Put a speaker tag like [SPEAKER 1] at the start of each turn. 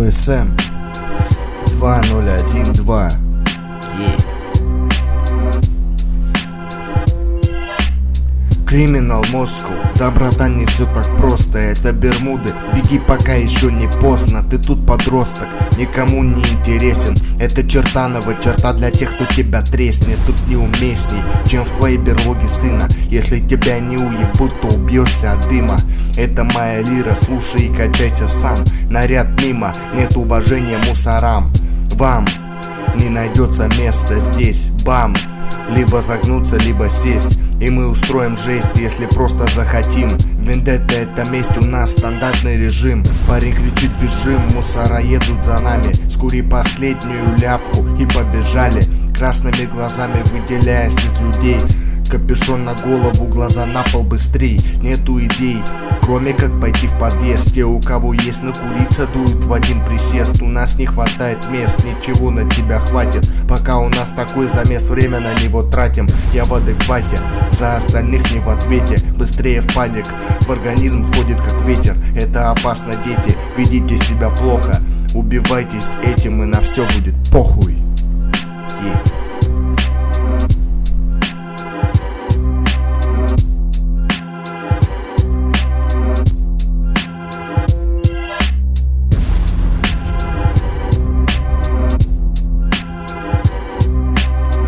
[SPEAKER 1] ОСМ 2012. Криминал Москву. Да, братан, не все так просто. Это Бермуды. Беги, пока еще не поздно. Ты тут подросток, никому не интересен. Это чертанова черта для тех, кто тебя треснет. Тут неуместней, чем в твоей берлоге сына. Если тебя не уебут, то убьешься от дыма. Это моя лира, слушай и качайся сам. Наряд мимо, нет уважения мусорам. Вам не найдется места здесь, бам. Либо загнуться, либо сесть. И мы устроим жесть, если просто захотим. Вендетта — это месть, у нас стандартный режим. Парень кричит бежим, мусора едут за нами. Скури последнюю ляпку и побежали, красными глазами выделяясь из людей. Капюшон на голову, глаза на пол, быстрей. Нету идей, кроме как пойти в подъезд. Те, у кого есть накуриться, дуют в один присест. У нас не хватает мест, ничего на тебя хватит. Пока у нас такой замес, время на него тратим. Я в адеквате, за остальных не в ответе. Быстрее в паник, в организм входит как ветер. Это опасно, дети, ведите себя плохо. Убивайтесь этим, и на все будет похуй.